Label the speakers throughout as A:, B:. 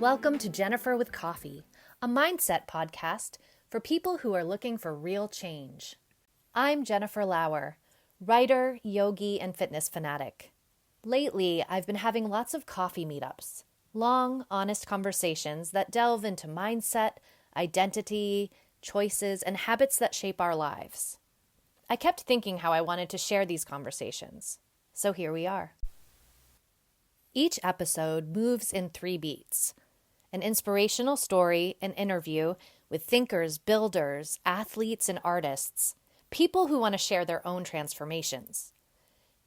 A: Welcome to Jennifer with Coffee, a mindset podcast for people who are looking for real change. I'm Jennifer Lauer, writer, yogi, and fitness fanatic. Lately, I've been having lots of coffee meetups, long, honest conversations that delve into mindset, identity, choices, and habits that shape our lives. I kept thinking how I wanted to share these conversations, so here we are. Each episode moves in 3 beats: an inspirational story, an interview with thinkers, builders, athletes, and artists, people who want to share their own transformations.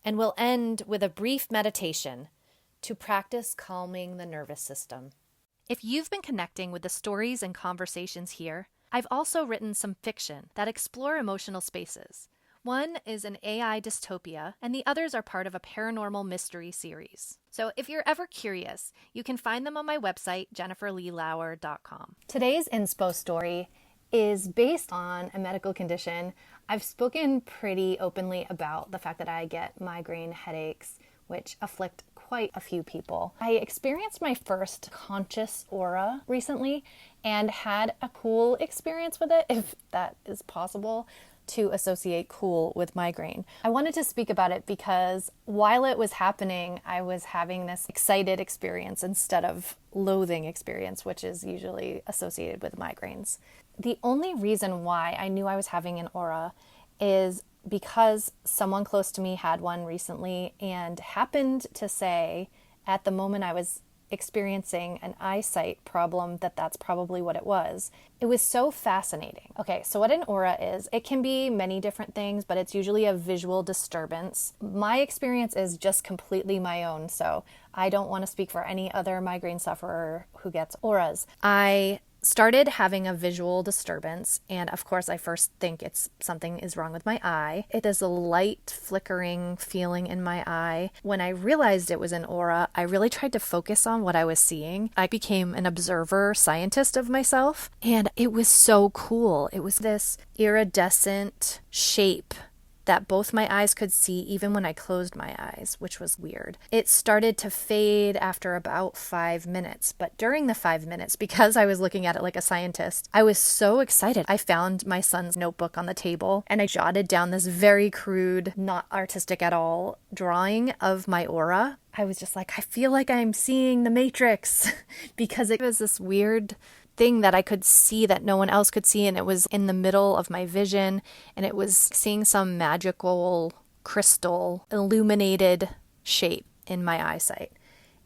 A: And we'll end with a brief meditation to practice calming the nervous system. If you've been connecting with the stories and conversations here, I've also written some fiction that explore emotional spaces. One is an AI dystopia, and the others are part of a paranormal mystery series. So if you're ever curious, you can find them on my website, jenniferleelauer.com. Today's inspo story is based on a medical condition. I've spoken pretty openly about the fact that I get migraine headaches, which afflict quite a few people. I experienced my first conscious aura recently and had a cool experience with it, if that is possible to associate cool with migraine. I wanted to speak about it because while it was happening, I was having this excited experience instead of loathing experience, which is usually associated with migraines. The only reason why I knew I was having an aura is because someone close to me had one recently and happened to say at the moment I was experiencing an eyesight problem that's probably what it was. It was so fascinating. Okay, so what an aura is, it can be many different things, but it's usually a visual disturbance. My experience is just completely my own, so I don't want to speak for any other migraine sufferer who gets auras. I started having a visual disturbance, and of course I first think it's something is wrong with my eye. It is a light flickering feeling in my eye. When I realized it was an aura, I really tried to focus on what I was seeing. I became an observer scientist of myself, and it was so cool. It was this iridescent shape that both my eyes could see even when I closed my eyes, which was weird. It started to fade after about 5 minutes, but during the 5 minutes, because I was looking at it like a scientist, I was so excited. I found my son's notebook on the table and I jotted down this very crude, not artistic at all, drawing of my aura. I was just like, I feel like I'm seeing the Matrix because it was this weird thing that I could see that no one else could see, and it was in the middle of my vision, and it was seeing some magical crystal illuminated shape in my eyesight.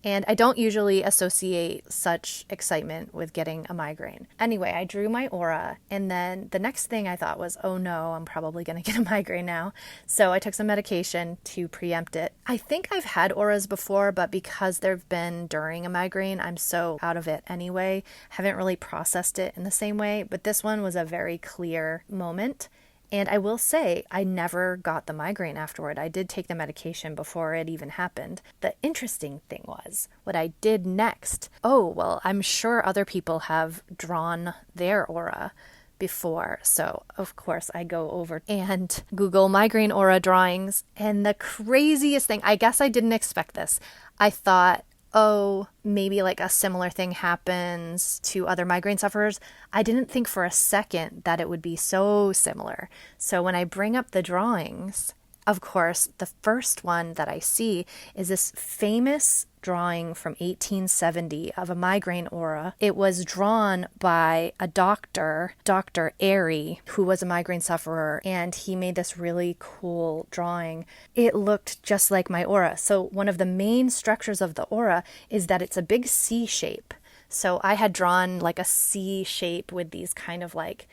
A: And I don't usually associate such excitement with getting a migraine. Anyway, I drew my aura, and then the next thing I thought was, oh no, I'm probably going to get a migraine now. So I took some medication to preempt it. I think I've had auras before, but because they've been during a migraine, I'm so out of it anyway. Haven't really processed it in the same way, but this one was a very clear moment. And I will say, I never got the migraine afterward. I did take the medication before it even happened. The interesting thing was what I did next. Oh, well, I'm sure other people have drawn their aura before. So, of course, I go over and Google migraine aura drawings. And the craziest thing, I guess I didn't expect this. I thought, oh, maybe like a similar thing happens to other migraine sufferers. I didn't think for a second that it would be so similar. So when I bring up the drawings, of course, the first one that I see is this famous drawing from 1870 of a migraine aura. It was drawn by a doctor, Dr. Airy, who was a migraine sufferer, and he made this really cool drawing. It looked just like my aura. So one of the main structures of the aura is that it's a big C shape. So I had drawn like a C shape with these kind of like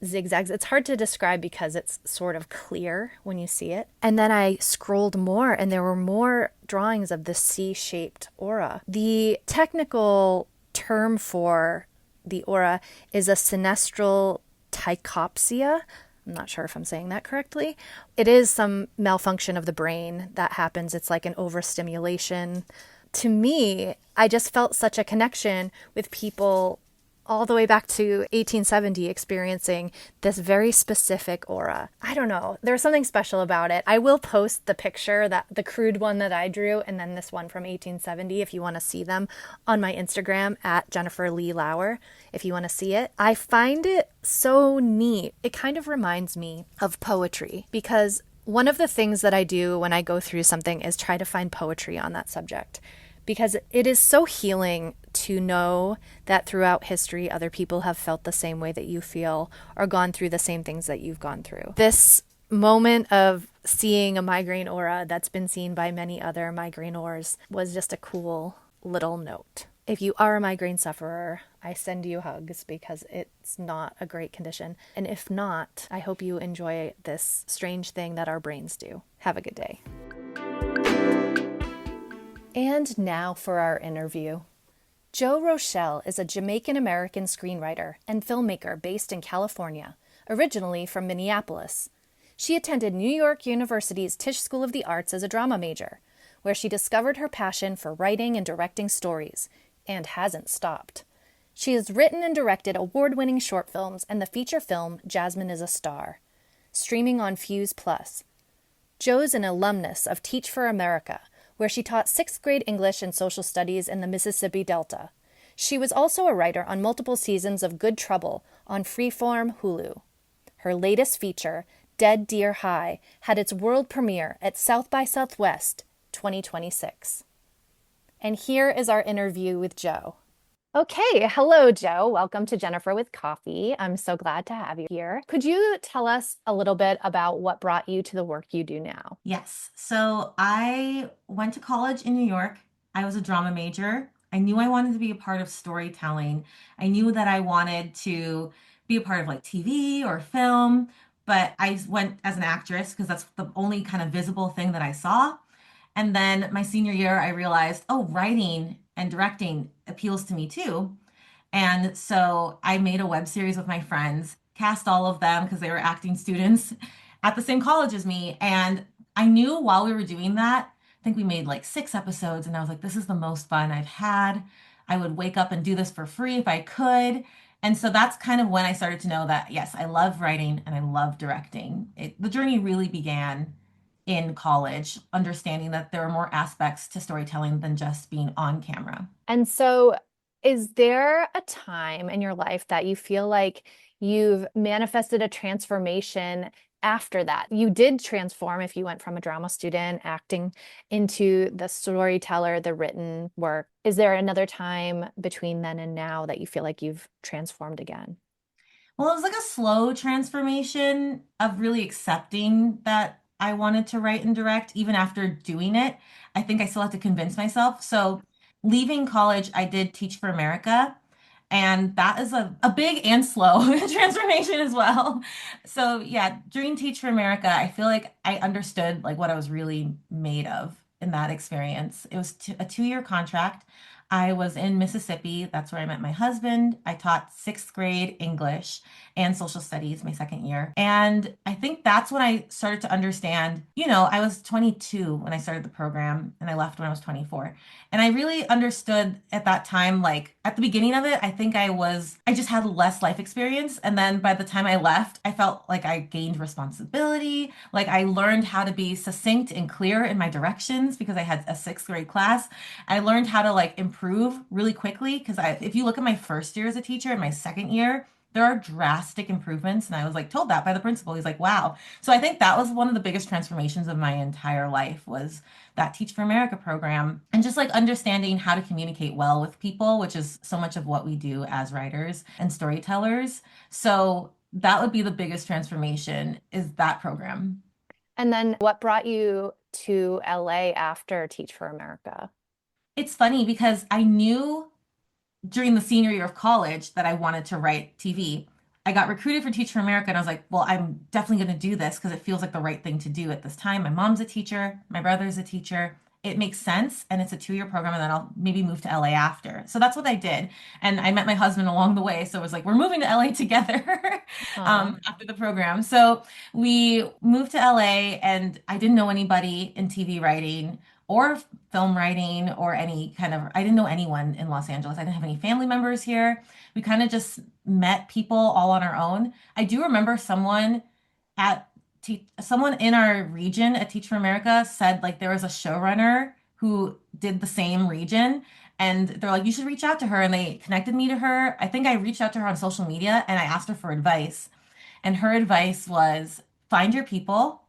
A: zigzags. It's hard to describe because it's sort of clear when you see it. And then I scrolled more and there were more drawings of the C-shaped aura. The technical term for the aura is a sinestral tachopsia. I'm not sure if I'm saying that correctly. It is some malfunction of the brain that happens. It's like an overstimulation. To me, I just felt such a connection with people all the way back to 1870 experiencing this very specific aura. I don't know. There's something special about it. I will post the picture, that the crude one that I drew, and then this one from 1870 if you want to see them on my Instagram at Jennifer Lee Lauer if you want to see it. I find it so neat. It kind of reminds me of poetry because one of the things that I do when I go through something is try to find poetry on that subject, because it is so healing to know that throughout history, other people have felt the same way that you feel or gone through the same things that you've gone through. This moment of seeing a migraine aura that's been seen by many other migraine auras was just a cool little note. If you are a migraine sufferer, I send you hugs because it's not a great condition. And if not, I hope you enjoy this strange thing that our brains do. Have a good day. And now for our interview. Jo Rochelle is a Jamaican-American screenwriter and filmmaker based in California, originally from Minneapolis. She attended New York University's Tisch School of the Arts as a drama major, where she discovered her passion for writing and directing stories, and hasn't stopped. She has written and directed award-winning short films and the feature film Jasmine is a Star, streaming on Fuse Plus. Jo's an alumnus of Teach for America, where she taught 6th grade English and social studies in the Mississippi Delta. She was also a writer on multiple seasons of Good Trouble on Freeform Hulu. Her latest feature, Dead Deer High, had its world premiere at South by Southwest 2026. And here is our interview with Jo. Okay, hello, Jo. Welcome to Jennifer with Coffee. I'm so glad to have you here. Could you tell us a little bit about what brought you to the work you do now?
B: Yes. So I went to college in New York. I was a drama major. I knew I wanted to be a part of storytelling. I knew that I wanted to be a part of like TV or film, but I went as an actress because that's the only kind of visible thing that I saw. And then my senior year, I realized, oh, writing and directing appeals to me too. And so I made a web series with my friends, cast all of them because they were acting students at the same college as me. And I knew while we were doing that, I think we made like 6 episodes, and I was like, this is the most fun I've had. I would wake up and do this for free if I could. And so that's kind of when I started to know that, yes, I love writing and I love directing. The journey really began in college, understanding that there are more aspects to storytelling than just being on camera.
A: And so, is there a time in your life that you feel like you've manifested a transformation after that? You did transform if you went from a drama student acting into the storyteller, the written work. Is there another time between then and now that you feel like you've transformed again?
B: Well, it was like a slow transformation of really accepting that I wanted to write and direct, even after doing it. I think I still have to convince myself. So, leaving college, I did Teach for America. And that is a big and slow transformation as well. So, yeah, during Teach for America, I feel like I understood like what I was really made of in that experience. It was a 2-year contract. I was in Mississippi. That's where I met my husband. I taught 6th grade English and social studies my second year. And I think that's when I started to understand, I was 22 when I started the program and I left when I was 24. And I really understood at that time, like at the beginning of it, I just had less life experience. And then by the time I left, I felt like I gained responsibility. Like I learned how to be succinct and clear in my directions because I had a 6th grade class. I learned how to like improve really quickly because if you look at my first year as a teacher and my second year, there are drastic improvements. And I was like told that by the principal. He's like, wow. So I think that was one of the biggest transformations of my entire life was that Teach for America program and just like understanding how to communicate well with people, which is so much of what we do as writers and storytellers. So that would be the biggest transformation is that program.
A: And then what brought you to LA after Teach for America?
B: It's funny because I knew during the senior year of college that I wanted to write TV. I got recruited for Teach for America, and I was like, well, I'm definitely going to do this because it feels like the right thing to do at this time. My mom's a teacher, my brother's a teacher. It makes sense, and it's a 2-year program, and then I'll maybe move to LA after. So that's what I did. And I met my husband along the way. So it was like, we're moving to LA together
A: Aw.
B: after the program. So we moved to LA, and I didn't know anybody in TV writing or film writing or any kind of, I didn't know anyone in Los Angeles. I didn't have any family members here. We kind of just met people all on our own. I do remember at someone in our region at Teach for America said like there was a showrunner who did the same region, and they're like, you should reach out to her. And they connected me to her. I think I reached out to her on social media and I asked her for advice. And her advice was find your people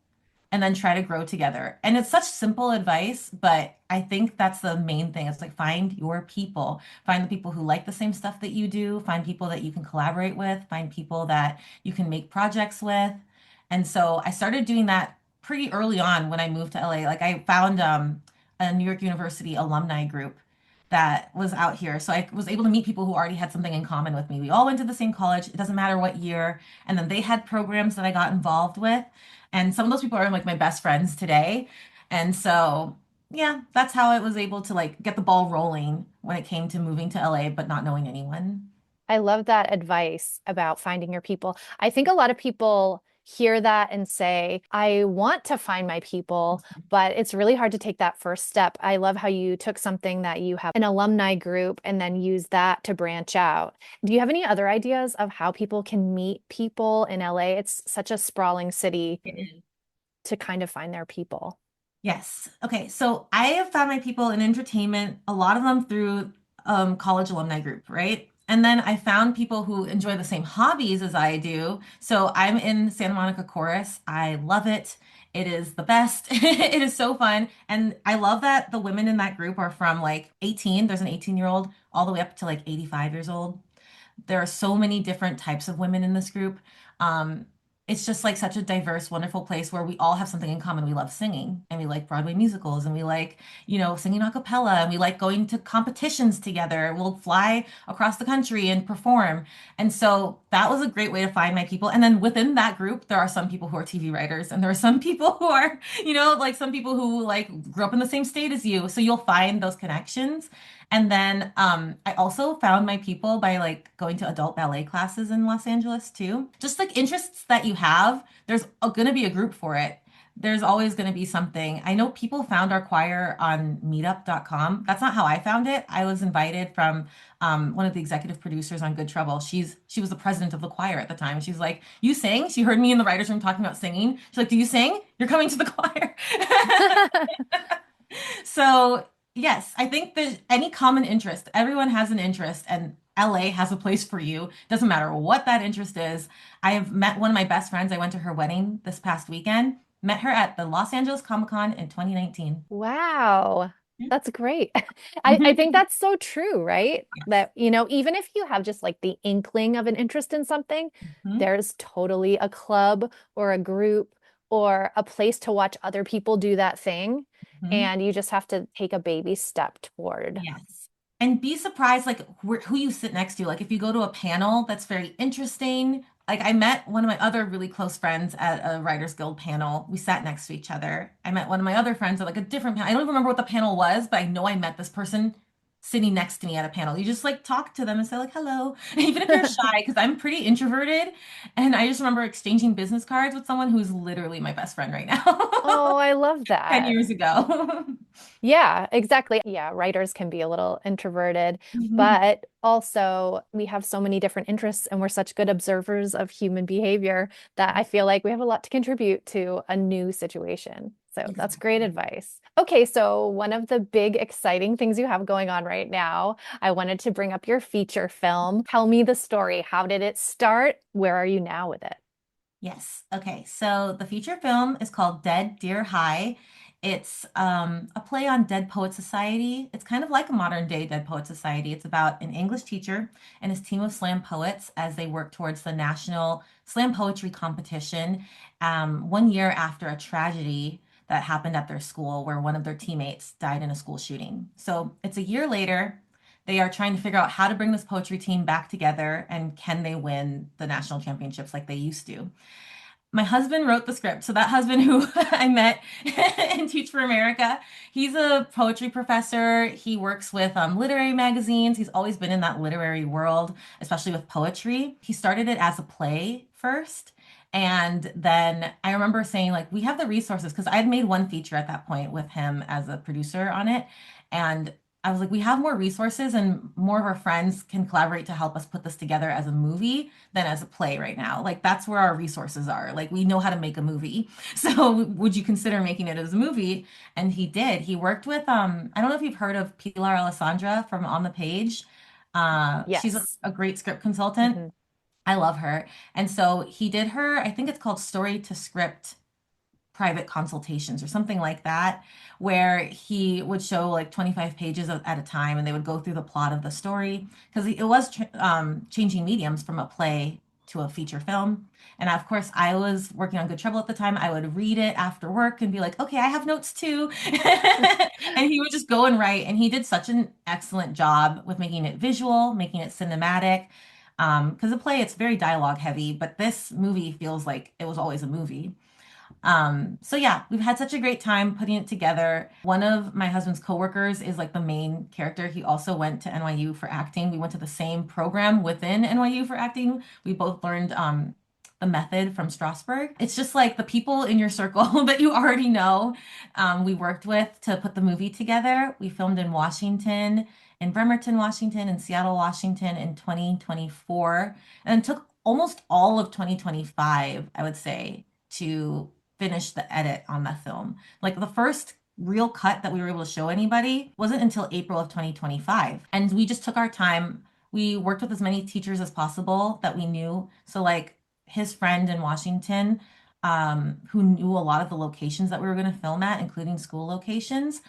B: and then try to grow together. And it's such simple advice, but I think that's the main thing. It's like find your people, find the people who like the same stuff that you do, find people that you can collaborate with, find people that you can make projects with. And so I started doing that pretty early on when I moved to LA. Like I found a New York University alumni group that was out here. So I was able to meet people who already had something in common with me. We all went to the same college. It doesn't matter what year. And then they had programs that I got involved with. And some of those people are like my best friends today. And so, yeah, that's how I was able to like get the ball rolling when it came to moving to LA, but not knowing anyone.
A: I love that advice about finding your people. I think a lot of people hear that and say, I want to find my people, but it's really hard to take that first step. I love how you took something that you have an alumni group and then use that to branch out. Do you have any other ideas of how people can meet people in LA? It's such a sprawling city
B: It is.
A: to kind of find their people.
B: Yes. Okay. So I have found my people in entertainment, a lot of them through college alumni group, right? And then I found people who enjoy the same hobbies as I do. So I'm in Santa Monica Chorus. I love it. It is the best. It is so fun. And I love that the women in that group are from like 18, there's an 18-year-old, all the way up to like 85 years old. There are so many different types of women in this group. Um, it's just like such a diverse, wonderful place where we all have something in common. We love singing and we like Broadway musicals and we like, singing a cappella and we like going to competitions together. We'll fly across the country and perform. And so that was a great way to find my people. And then within that group, there are some people who are TV writers and there are some people who are, like some people who like grew up in the same state as you. So you'll find those connections. And then I also found my people by like going to adult ballet classes in Los Angeles too. Just like interests that you have, there's going to be a group for it. There's always going to be something. I know people found our choir on meetup.com. That's not how I found it. I was invited from one of the executive producers on Good Trouble. She was the president of the choir at the time. She's like, "You sing?" She heard me in the writers' room talking about singing. She's like, "Do you sing? You're coming to the choir." So, yes, I think there's any common interest. Everyone has an interest, and LA has a place for you. Doesn't matter what that interest is. I have met one of my best friends. I went to her wedding this past weekend. Met her at the Los Angeles Comic Con in 2019.
A: Wow.
B: Yeah.
A: That's great. I think
B: Mhm.
A: that's so true, right?
B: Yes.
A: That, even if you have just like the inkling of an interest in something,
B: Mhm.
A: there's totally a club or a group or a place to watch other people do that thing.
B: Mhm.
A: And you just have to take a baby step toward.
B: Yes. And be surprised, like who you sit next to. Like if you go to a panel that's very interesting. Like I met one of my other really close friends at a Writers Guild panel. We sat next to each other. I met one of my other friends at like a different panel. I don't even remember what the panel was, but I know I met this person sitting next to me at a panel. You just like talk to them and say like hello, even if you're shy, because I'm pretty introverted. And I just remember exchanging business cards with someone who's literally my best friend right now.
A: Oh, I love
B: 10
A: that.
B: years ago.
A: Yeah, exactly. Yeah, writers can be a little introverted, but also we have so many different interests and we're such good observers of human behavior that I feel like we have a lot to contribute to a new situation. So that's great
B: Exactly.
A: advice. Okay, so one of the big exciting things you have going on right now, I wanted to bring up your feature film. Tell me the story. How did it start? Where are you now with it?
B: Yes. Okay. So the feature film is called Dead Dear High. It's a play on Dead Poet Society. It's kind of like a modern day Dead Poet Society. It's about an English teacher and his team of slam poets as they work towards the national slam poetry competition, one year after a tragedy that happened at their school where one of their teammates died in a school shooting. So it's a year later. They are trying to figure out how to bring this poetry team back together and can they win the national championships like they used to. My husband wrote the script. So that husband who I met in Teach for America, he's a poetry professor. He works with literary magazines. He's always been in that literary world, especially with poetry. He started it as a play first. And then I remember saying, like, we have the resources because I had made one feature at that point with him as a producer on it. And I was like, we have more resources and more of our friends can collaborate to help us put this together as a movie than as a play right now. Like that's where our resources are. Like we know how to make a movie. So would you consider making it as a movie? And he did. He worked with I don't know if you've heard of Pilar Alessandra from On the Page. She's
A: Yes.
B: a great script consultant.
A: Hmm.
B: I love her. And so he did her, I think it's called Story to Script private consultations or something like that, where he would show like 25 pages at a time and they would go through the plot of the story because it was changing mediums from a play to a feature film. And of course, I was working on Good Trouble at the time. I would read it after work and be like, okay, I have notes too. And he would just go and write. And he did such an excellent job with making it visual, making it cinematic. Because the play, it's very dialogue heavy, but this movie feels like it was always a movie. So yeah, we've had such a great time putting it together. One of my husband's coworkers is like the main character. He also went to NYU for acting. We went to the same program within NYU for acting. We both learned the method from Strasberg. It's just like the people in your circle that you already know. We worked with to put the movie together. We filmed in Washington, in Bremerton, Washington, and Seattle, Washington in 2024, and it took almost all of 2025, I would say, to finish the edit on that film. Like the first real cut that we were able to show anybody wasn't until April of 2025. And we just took our time. We worked with as many teachers as possible that we knew. So like his friend in Washington, who knew a lot of the locations that we were going to film at, including school locations,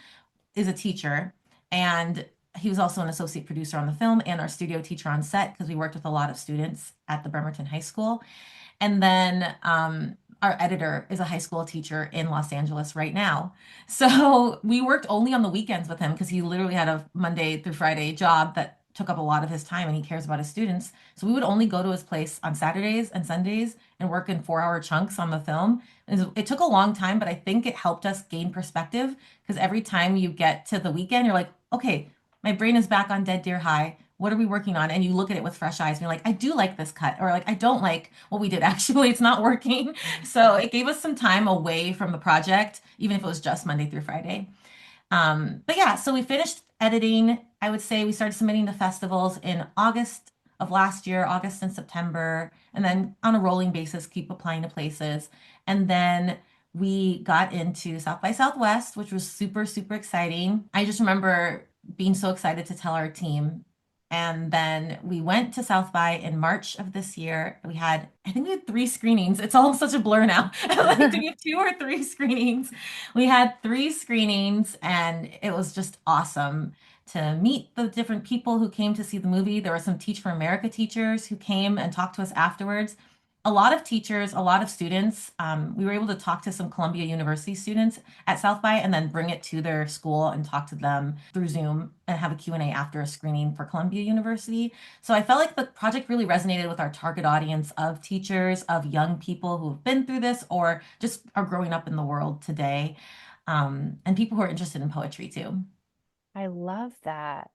B: is a teacher. And he was also an associate producer on the film and our studio teacher on set because we worked with a lot of students at the Bremerton High School. And then our editor is a high school teacher in Los Angeles right now. So we worked only on the weekends with him because he literally had a Monday through Friday job that took up a lot of his time and he cares about his students. So we would only go to his place on Saturdays and Sundays and work in 4-hour chunks on the film. And it took a long time, but I think it helped us gain perspective because every time you get to the weekend, you're like, okay, my brain is back on Dead Deer High. What are we working on? And you look at it with fresh eyes and you're like, I do like this cut, or like, I don't like what we did. Actually, it's not working. So it gave us some time away from the project, even if it was just Monday through Friday. But yeah, so we finished editing. I would say we started submitting to festivals in August of last year, August and September, and then on a rolling basis, keep applying to places. And then we got into South by Southwest, which was super, super exciting. I just remember being so excited to tell our team. And then we went to South by in March of this year. I think we had 3 screenings. It's all such a blur now. Like, do we have 2 or 3 screenings? We had 3 screenings, and it was just awesome to meet the different people who came to see the movie. There were some Teach for America teachers who came and talked to us afterwards. A lot of teachers, a lot of students. We were able to talk to some Columbia University students at South by and then bring it to their school and talk to them through Zoom and have a Q&A after a screening for Columbia University. So I felt like the project really resonated with our target audience of teachers, of young people who have been through this or just are growing up in the world today, and people who are interested in poetry too.
A: I love that.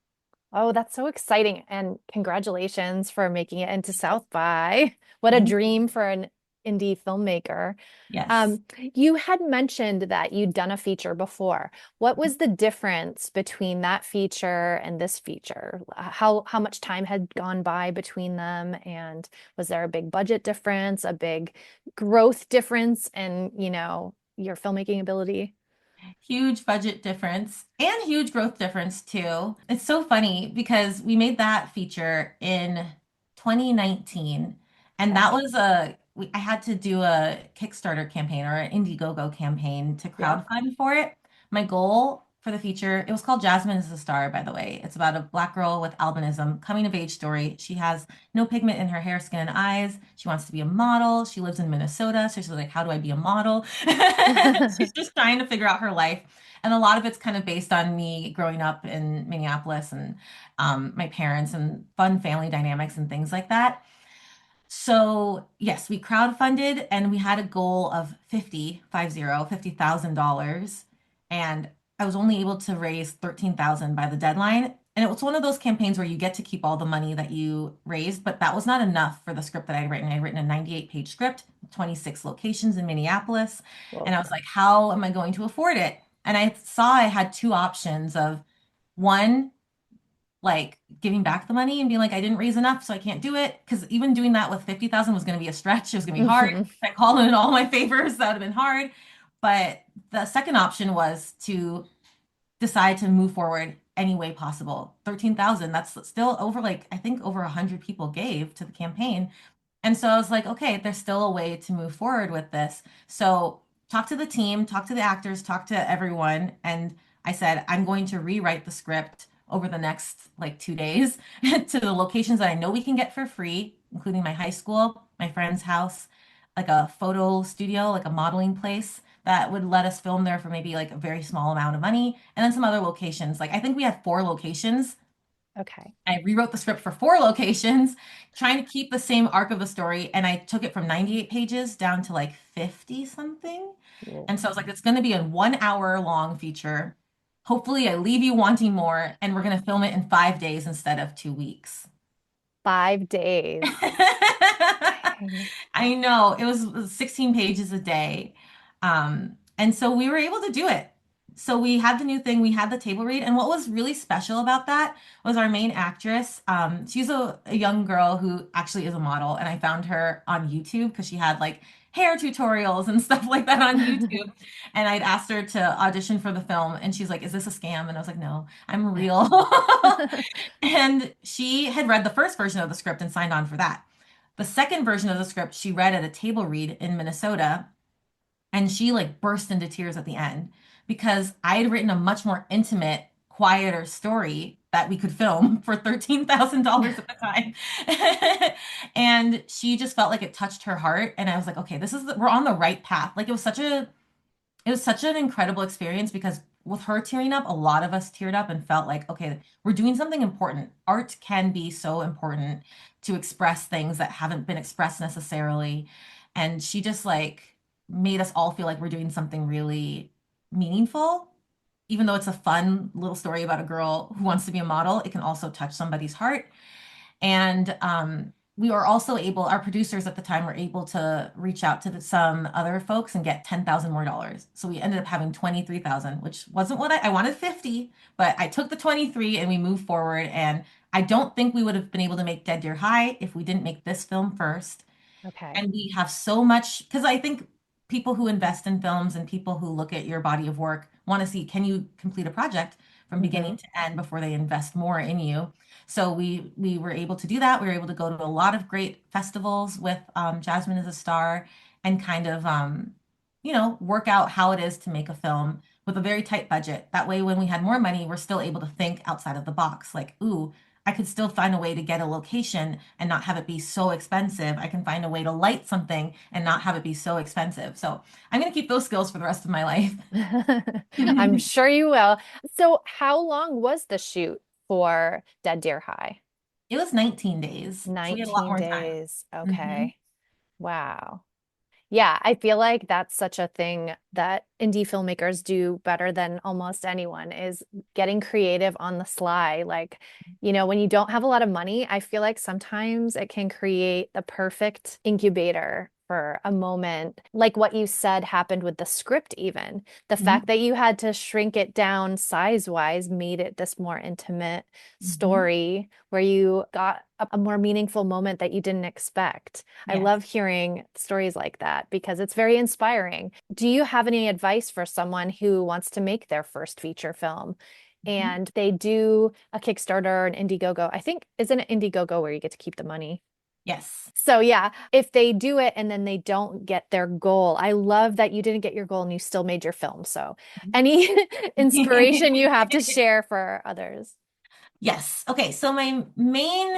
A: Oh, that's so exciting. And congratulations for making it into South by. What a
B: Thank
A: dream for an indie filmmaker.
B: Yes.
A: You had mentioned that you'd done a feature before. What was the difference between that feature and this feature? How much time had gone by between them? And was there a big budget difference, a big growth difference in, your filmmaking ability?
B: Huge budget difference and huge growth difference too. It's so funny because we made that feature in 2019, and
A: Okay.
B: that was I had to do a Kickstarter campaign or an Indiegogo campaign to
A: Yeah.
B: crowdfund for it. My goal for the feature, it was called Jasmine is the Star, by the way. It's about a Black girl with albinism, coming of age story. She has no pigment in her hair, skin, and eyes. She wants to be a model. She lives in Minnesota. So she's like, how do I be a model? She's just trying to figure out her life. And a lot of it's kind of based on me growing up in Minneapolis and my parents and fun family dynamics and things like that. So yes, we crowdfunded and we had a goal of $50,000. And I was only able to raise 13,000 by the deadline. And it was one of those campaigns where you get to keep all the money that you raised, but that was not enough for the script that I'd written. I'd written a 98-page script, 26 locations in Minneapolis. And
A: Well,
B: I was like, how am I going to afford it? And I saw I had 2 options of One, like giving back the money and being like, I didn't raise enough, so I can't do it. Because even doing that with 50,000 was going to be a stretch. It was going to be hard.
A: Hmm.
B: I called in all my favors. That would have been hard. But the second option was to decide to move forward any way possible. 13,000, that's still over, like, I think over 100 people gave to the campaign. And so I was like, okay, there's still a way to move forward with this. So talk to the team, talk to the actors, talk to everyone. And I said, I'm going to rewrite the script over the next like 2 days to the locations that I know we can get for free, including my high school, my friend's house, like a photo studio, like a modeling place that would let us film there for maybe like a very small amount of money. And then some other locations. Like I think we had 4 locations.
A: Okay.
B: I rewrote the script for 4 locations, trying to keep the same arc of the story. And I took it from 98 pages down to like 50 something.
A: Whoa.
B: And so I was like, it's going to be a 1 hour long feature. Hopefully, I leave you wanting more. And we're going to film it in 5 days instead of 2 weeks.
A: 5 days. Dang.
B: I know it was 16 pages a day. And so we were able to do it. So we had the new thing, we had the table read. And what was really special about that was our main actress. She's a young girl who actually is a model. And I found her on YouTube because she had like hair tutorials and stuff like that on YouTube. And I'd asked her to audition for the film. And she's like, is this a scam? And I was like, no, I'm real. And she had read the first version of the script and signed on for that. The second version of the script she read at a table read in Minnesota, and she like burst into tears at the end because I had written a much more intimate, quieter story that we could film for $13,000 at the time. And she just felt like it touched her heart. And I was like, okay, we're on the right path. Like it was such an incredible experience because with her tearing up, a lot of us teared up and felt like, okay, we're doing something important. Art can be so important to express things that haven't been expressed necessarily. And she just like made us all feel like we're doing something really meaningful. Even though it's a fun little story about a girl who wants to be a model, it can also touch somebody's heart. And we were also able, our producers at the time were able to reach out to some other folks and get 10,000 more dollars. So we ended up having 23,000, which wasn't what I wanted 50, but I took the 23 and we moved forward. And I don't think we would have been able to make Dead Deer High if we didn't make this film first.
A: Okay.
B: And we have so much, because I think people who invest in films and people who look at your body of work want to see, can you complete a project from
A: Hmm.
B: beginning to end before they invest more in you? So we were able to do that. We were able to go to a lot of great festivals with Jasmine as a star and kind of work out how it is to make a film with a very tight budget. That way, when we had more money, we're still able to think outside of the box. Like, ooh, I could still find a way to get a location and not have it be so expensive. I can find a way to light something and not have it be so expensive. So I'm going to keep those skills for the rest of my life.
A: I'm sure you will. So, how long was the shoot for Dead Deer High?
B: It was 19 days, so we had a lot
A: 19
B: more time.
A: days.
B: Hmm.
A: Okay. Wow. Yeah, I feel like that's such a thing that indie filmmakers do better than almost anyone is getting creative on the sly. Like, when you don't have a lot of money, I feel like sometimes it can create the perfect incubator for a moment. Like what you said happened with the script, even. The fact
B: Hmm.
A: that you had to shrink it down size-wise made it this more intimate
B: Hmm.
A: story where you got a more meaningful moment that you didn't expect. I
B: Yes.
A: love hearing stories like that because it's very inspiring. Do you have any advice for someone who wants to make their first feature film
B: Mhm.
A: and they do a Kickstarter or an Indiegogo? I think, isn't it Indiegogo where you get to keep the money?
B: Yes.
A: So yeah, if they do it and then they don't get their goal, I love that you didn't get your goal and you still made your film. So any inspiration you have to share for others?
B: Yes. Okay. So my main,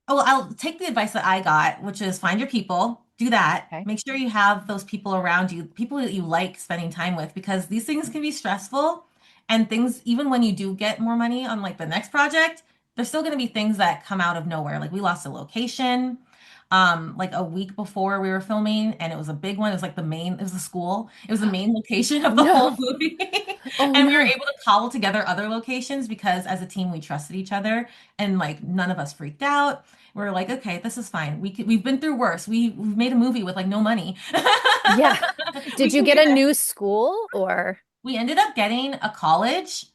B: oh, well, I'll take the advice that I got, which is find your people, do that.
A: Okay.
B: Make sure you have those people around you, people that you like spending time with, because these things can be stressful. And things, even when you do get more money on like the next project, there's still going to be things that come out of nowhere. Like we lost a location, like a week before we were filming, and it was a big one. It was like it was the school. It was the main location of the whole
A: No.
B: movie.
A: Oh
B: And we were
A: no.
B: able to cobble together other locations because as a team we trusted each other and like none of us freaked out. We were like, okay, this is fine. We've been through worse. We've made a movie with like no money.
A: Yeah.
B: We
A: Did you
B: can
A: get
B: do
A: a
B: this.
A: new school or?
B: We ended up getting a college.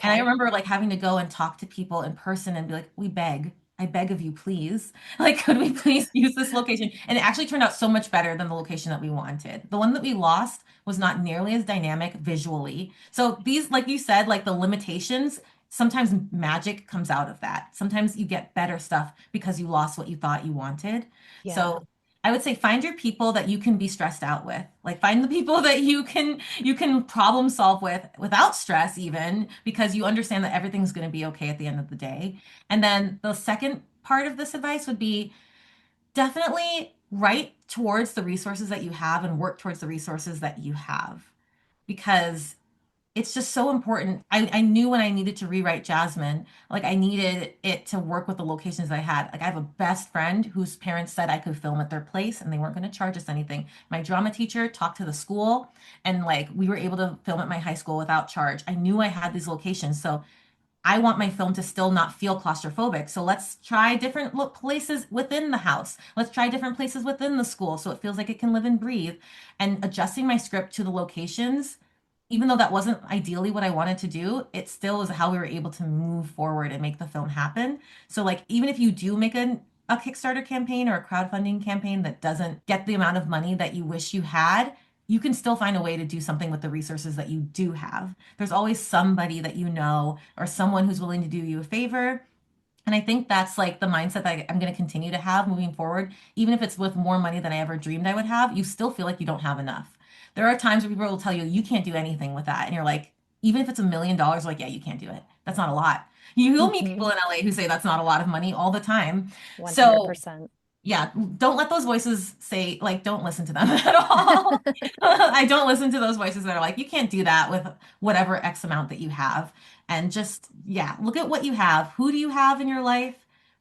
B: And I
A: Okay.
B: remember like having to go and talk to people in person and be like, we beg, I beg of you, please. Like, could we please use this location? And it actually turned out so much better than the location that we wanted. The one that we lost was not nearly as dynamic visually. So these, like you said, like the limitations, sometimes magic comes out of that. Sometimes you get better stuff because you lost what you thought you wanted.
A: Yeah.
B: So I would say find your people that you can be stressed out with. Like find the people that you can problem solve with without stress even because you understand that everything's going to be okay at the end of the day. And then the second part of this advice would be definitely write towards the resources that you have and work towards the resources that you have because it's just so important. I knew when I needed to rewrite Jasmine, like I needed it to work with the locations I had. Like I have a best friend whose parents said I could film at their place and they weren't going to charge us anything. My drama teacher talked to the school and like we were able to film at my high school without charge. I knew I had these locations. So I want my film to still not feel claustrophobic. So let's try different places within the house. Let's try different places within the school so it feels like it can live and breathe. And adjusting my script to the locations, even though that wasn't ideally what I wanted to do, it still is how we were able to move forward and make the film happen. So like even if you do make a Kickstarter campaign or a crowdfunding campaign that doesn't get the amount of money that you wish you had, you can still find a way to do something with the resources that you do have. There's always somebody that you know or someone who's willing to do you a favor. And I think that's like the mindset that I'm going to continue to have moving forward. Even if it's with more money than I ever dreamed I would have, you still feel like you don't have enough. There are times where people will tell you, you can't do anything with that. And you're like, even if it's $1 million, like, yeah, you can't do it. That's not a lot. You'll meet
A: Hmm.
B: people in LA who say that's not a lot of money all the time. So
A: 100%.
B: yeah, don't let those voices say, like, don't listen to them at all. I don't listen to those voices that are like, you can't do that with whatever X amount that you have. And just, yeah, look at what you have. Who do you have in your life?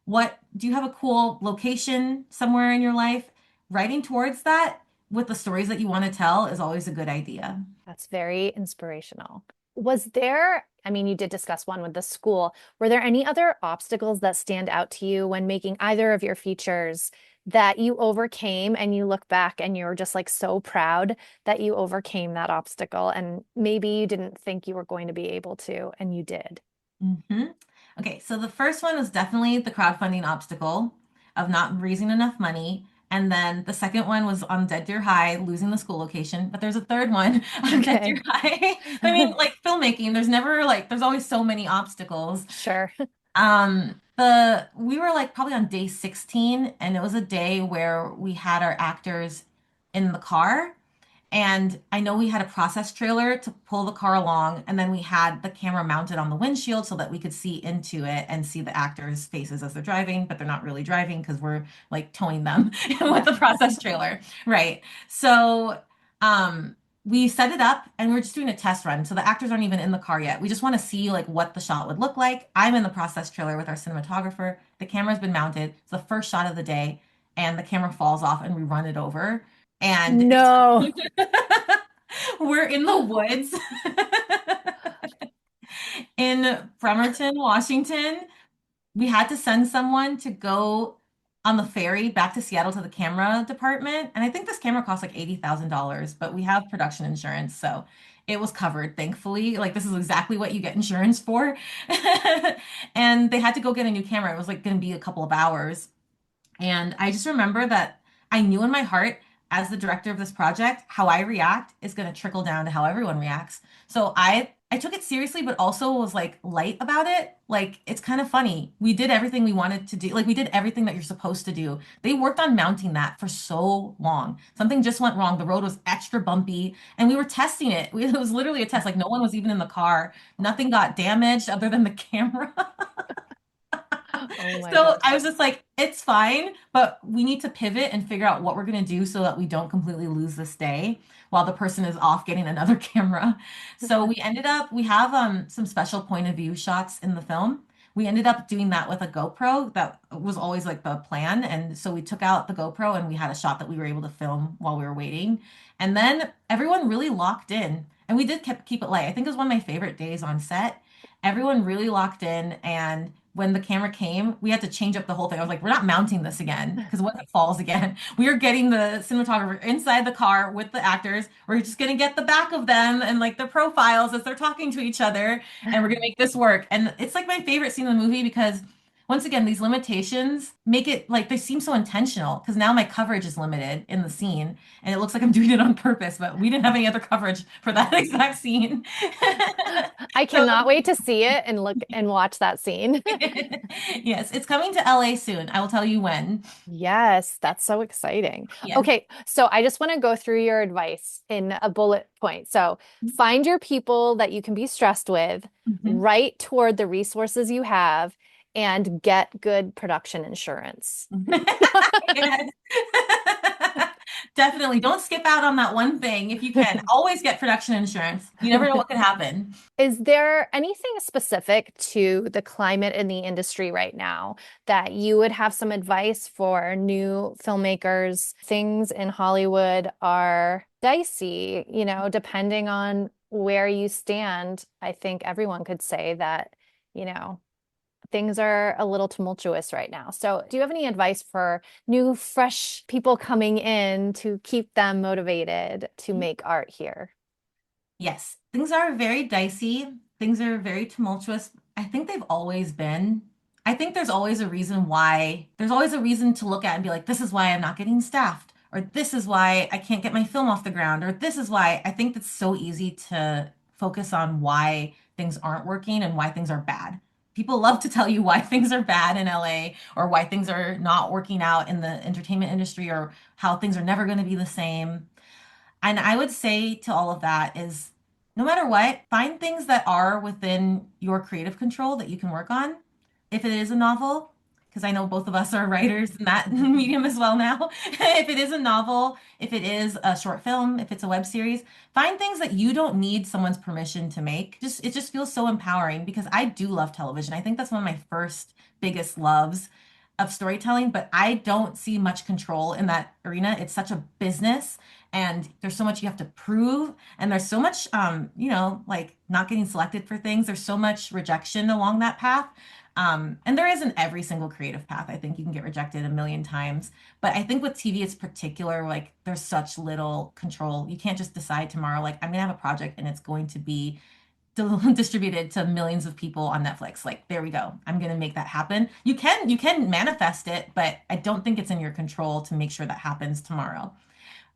B: What do you have a cool location somewhere in your life? Writing towards that with the stories that you want to tell is always a good idea.
A: That's very inspirational. Was there, I mean, you did discuss one with the school. Were there any other obstacles that stand out to you when making either of your features that you overcame and you look back and you're just like so proud that you overcame that obstacle and maybe you didn't think you were going to be able to and you did?
B: hmm Okay, so the first one was definitely the crowdfunding obstacle of not raising enough money. And then the second one was on Dead Deer High, losing the school location. But there's a third one on Dead Deer
A: Okay.
B: High. I mean, like filmmaking, there's never like, there's always so many obstacles.
A: Sure.
B: We were like probably on day 16, and it was a day where we had our actors in the car. And I know we had a process trailer to pull the car along, and then we had the camera mounted on the windshield so that we could see into it and see the actors' faces as they're driving, but they're not really driving because we're like towing them with
A: Yeah.
B: the process trailer. Right. So um we set it up and we're just doing a test run. So the actors aren't even in the car yet. We just want to see like what the shot would look like. I'm in the process trailer with our cinematographer. The camera's been mounted. It's the first shot of the day, and the camera falls off and we run it over. And it's
A: No.
B: we're in the woods in Bremerton, Washington. We had to send someone to go on the ferry back to Seattle to the camera department. And I think this camera cost like $80,000, but we have production insurance. So it was covered, thankfully. Like, this is exactly what you get insurance for. And they had to go get a new camera. It was like going to be a couple of hours. And I just remember that I knew in my heart, as the director of this project, how I react is going to trickle down to how everyone reacts. So I took it seriously, but also was like light about it. Like it's kind of funny. We did everything we wanted to do. Like we did everything that you're supposed to do. They worked on mounting that for so long. Something just went wrong. The road was extra bumpy, and we were testing it. It was literally a test. Like no one was even in the car. Nothing got damaged other than the camera.
A: Oh my
B: So I
A: gosh.
B: was just like, it's fine, but we need to pivot and figure out what we're going to do so that we don't completely lose this day while the person is off getting another camera. So we have some special point of view shots in the film. We ended up doing that with a GoPro. That was always like the plan. And so we took out the GoPro and we had a shot that we were able to film while we were waiting. And then everyone really locked in. And we did keep it light. I think it was one of my favorite days on set. Everyone really locked in and when the camera came, we had to change up the whole thing. I was like, we're not mounting this again because what if it falls again? We are getting the cinematographer inside the car with the actors. We're just gonna get the back of them and like their profiles as they're talking to each other, and we're gonna make this work. And it's like my favorite scene in the movie because once again, these limitations make it like they seem so intentional because now my coverage is limited in the scene and it looks like I'm doing it on purpose, but we didn't have any other coverage for that exact scene.
A: I
B: So
A: cannot wait to see it and look and watch that scene.
B: yes, it's coming to LA soon. I will tell you when.
A: Yes, that's so exciting.
B: Yeah.
A: Okay, so I just want to go through your advice in a bullet point. So find your people that you can be stressed with,
B: Mhm.
A: write toward the resources you have, and get good production insurance.
B: Yes. Definitely. Don't skip out on that one thing if you can. Always get production insurance. You never know what could happen.
A: Is there anything specific to the climate in the industry right now that you would have some advice for new filmmakers? Things in Hollywood are dicey, depending on where you stand. I think everyone could say that, you know, things are a little tumultuous right now. So, do you have any advice for new, fresh people coming in to keep them motivated to make art here?
B: Yes, things are very dicey. Things are very tumultuous. I think they've always been. I think there's always a reason why, there's always a reason to look at and be like, this is why I'm not getting staffed, or this is why I can't get my film off the ground, or this is why I think it's so easy to focus on why things aren't working and why things are bad. People love to tell you why things are bad in LA or why things are not working out in the entertainment industry or how things are never going to be the same. And I would say to all of that is no matter what, find things that are within your creative control that you can work on. If it is a novel, because I know both of us are writers in that medium as well now. If it is a novel, if it is a short film, if it's a web series, find things that you don't need someone's permission to make. Just it just feels so empowering because I do love television. I think that's one of my first biggest loves of storytelling, but I don't see much control in that arena. It's such a business and there's so much you have to prove and there's so much like not getting selected for things. There's so much rejection along that path. And there isn't every single creative path. I think you can get rejected a million times. But I think with TV, it's particular, like there's such little control. You can't just decide tomorrow, like, I'm gonna have a project and it's going to be distributed to millions of people on Netflix. Like, there we go. I'm going to make that happen. You can manifest it, but I don't think it's in your control to make sure that happens tomorrow.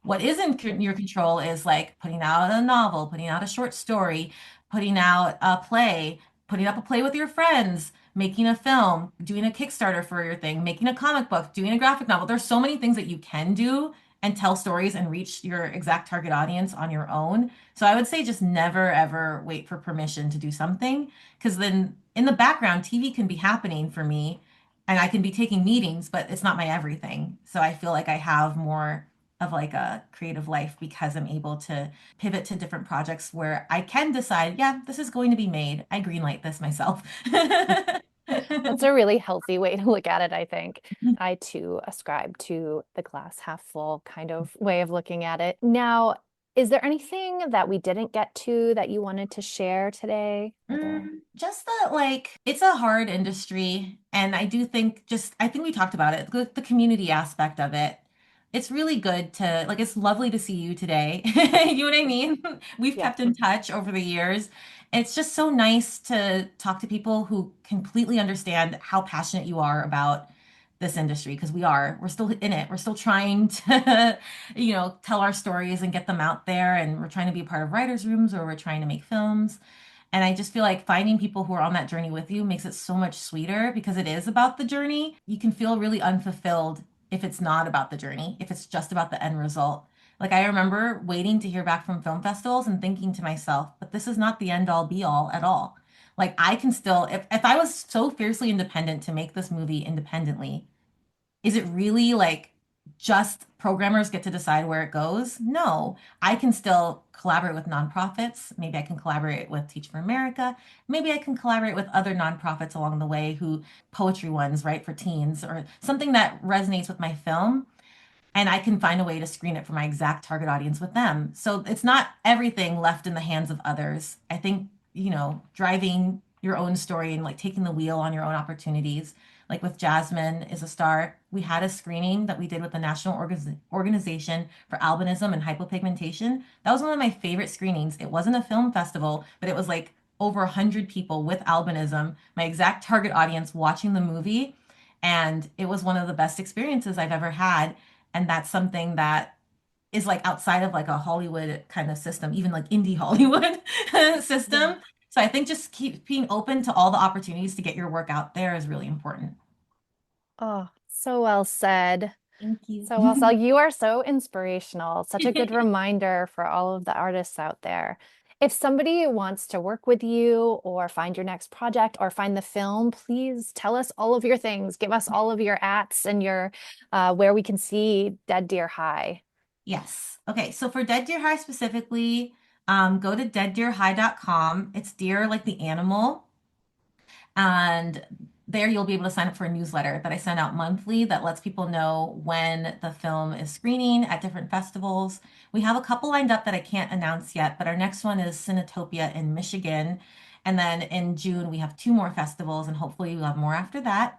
B: What is in your control is like putting out a novel, putting out a short story, putting out a play, putting up a play with your friends, making a film, doing a Kickstarter for your thing, making a comic book, doing a graphic novel. There's so many things that you can do and tell stories and reach your exact target audience on your own. So I would say just never ever wait for permission to do something because then in the background, TV can be happening for me and I can be taking meetings, but it's not my everything. So I feel like I have more of like a creative life because I'm able to pivot to different projects where I can decide, yeah, this is going to be made. I greenlight this myself.
A: That's a really healthy way to look at it, I think. I too ascribe to the glass half full kind of way of looking at it. Now, is there anything that we didn't get to that you wanted to share today? Are there?
B: Just that, like, it's a hard industry. And I do think, just, I think we talked about it, the community aspect of it. It's really good to, like, it's lovely to see you today. You know what I mean? We've
A: Yeah.
B: kept in touch over the years. It's just so nice to talk to people who completely understand how passionate you are about this industry because we're still in it. We're still trying to, tell our stories and get them out there. And we're trying to be part of writers' rooms or we're trying to make films. And I just feel like finding people who are on that journey with you makes it so much sweeter because it is about the journey. You can feel really unfulfilled if it's not about the journey, if it's just about the end result. Like I remember waiting to hear back from film festivals and thinking to myself, but this is not the end all be all at all. Like I can still, if I was so fiercely independent to make this movie independently, is it really like just programmers get to decide where it goes? No, I can still collaborate with nonprofits. Maybe I can collaborate with Teach for America. Maybe I can collaborate with other nonprofits along the way who poetry ones, right, for teens or something that resonates with my film. And I can find a way to screen it for my exact target audience with them. So it's not everything left in the hands of others. I think, driving your own story and like taking the wheel on your own opportunities. Like with Jasmine is a Star, we had a screening that we did with the National Organization for Albinism and Hypopigmentation. That was one of my favorite screenings. It wasn't a film festival, but it was like over 100 people with albinism, my exact target audience watching the movie. And it was one of the best experiences I've ever had. And that's something that is like outside of like a Hollywood kind of system, even like indie Hollywood
A: Yeah.
B: system. So I think just keep being open to all the opportunities to get your work out there is really important.
A: Oh, so well said.
B: Thank you.
A: So well said. You are so inspirational. Such a good reminder for all of the artists out there. If somebody wants to work with you or find your next project or find the film, please tell us all of your things. Give us all of your ats and your where we can see Dead Deer High.
B: Yes. Okay. So for Dead Deer High specifically, go to deaddeerhigh.com. It's deer like the animal. And there you'll be able to sign up for a newsletter that I send out monthly that lets people know when the film is screening at different festivals. We have a couple lined up that I can't announce yet, but our next one is Cinetopia in Michigan. And then in June, we have two more festivals, and hopefully we'll have more after that.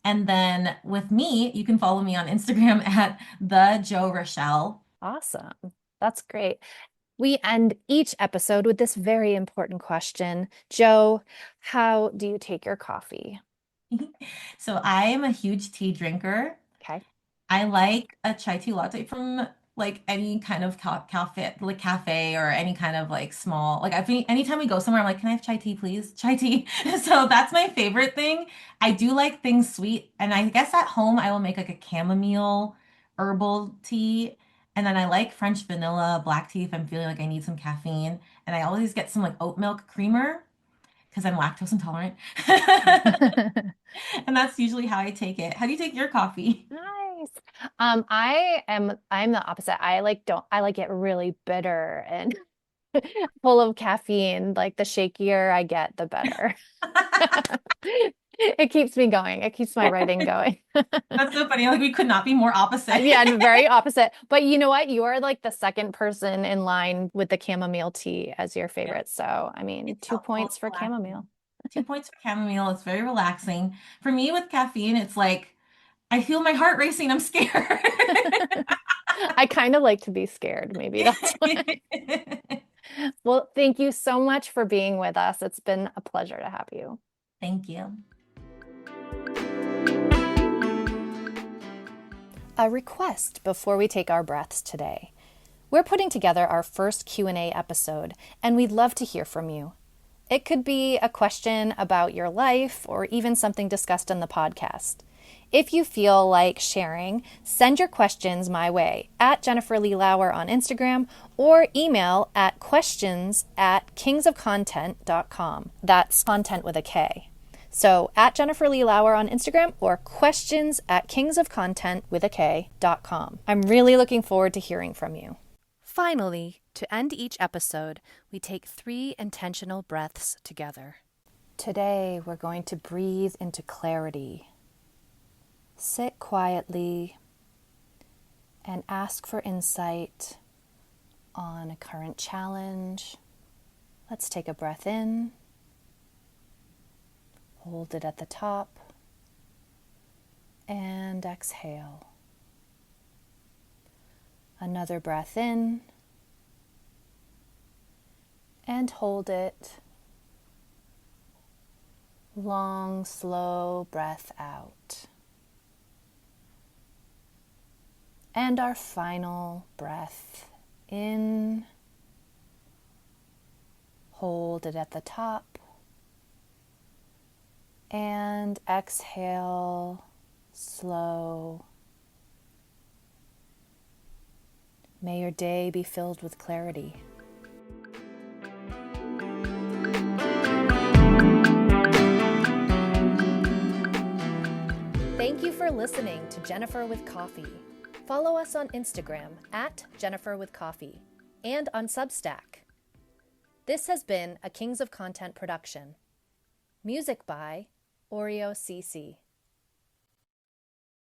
B: And then with me, you can follow me on Instagram at the Joe Rochelle.
A: Awesome. That's great. We end each episode with this very important question. Joe, how do you take your coffee?
B: So I am a huge tea drinker.
A: Okay.
B: I like a chai tea latte from like any kind of cafe or any kind of like small like anytime we go somewhere I'm like, can I have chai tea please? Chai tea. So that's my favorite thing. I do like things sweet, and I guess at home I will make like a chamomile herbal tea, and then I like French vanilla black tea if I'm feeling like I need some caffeine, and I always get some like oat milk creamer because I'm lactose intolerant. And that's usually how I take it. How do you take your coffee?
A: Nice. I'm the opposite. I like it really bitter and full of caffeine. Like the shakier I get, the better. It keeps me going. It keeps my writing going.
B: That's so funny. Like we could not be more opposite.
A: Yeah, and very opposite. But you know what? You are like the second person in line with the chamomile tea as your
B: Yeah,
A: favorite. So, I mean,
B: it's
A: two
B: helpful.
A: points
B: It's
A: for
B: relaxing.
A: chamomile.
B: 2 points for chamomile. It's very relaxing. For me with caffeine, it's like I feel my heart racing. I'm scared.
A: I kind of like to be scared. Maybe that's why. Well, thank you so much for being with us. It's been a pleasure to have you.
B: Thank you.
A: A request before we take our breaths today. We're putting together our first Q&A episode, and we'd love to hear from you. It could be a question about your life or even something discussed in the podcast. If you feel like sharing, send your questions my way at Jennifer Lee Lauer on Instagram or email at questions@kingsofcontent.com. That's content with a K. So at Jennifer Lee Lauer on Instagram or questions@kingsofcontent.com. I'm really looking forward to hearing from you. Finally, to end each episode, we take 3 intentional breaths together. Today, we're going to breathe into clarity. Sit quietly and ask for insight on a current challenge. Let's take a breath in. Hold it at the top and exhale. Another breath in and hold it. Long, slow breath out. And our final breath in. Hold it at the top. And exhale, slow. May your day be filled with clarity. Thank you for listening to Jennifer with Coffee. Follow us on Instagram at Jennifer with Coffee and on Substack. This has been a Kings of Content production. Music by Oreo CC.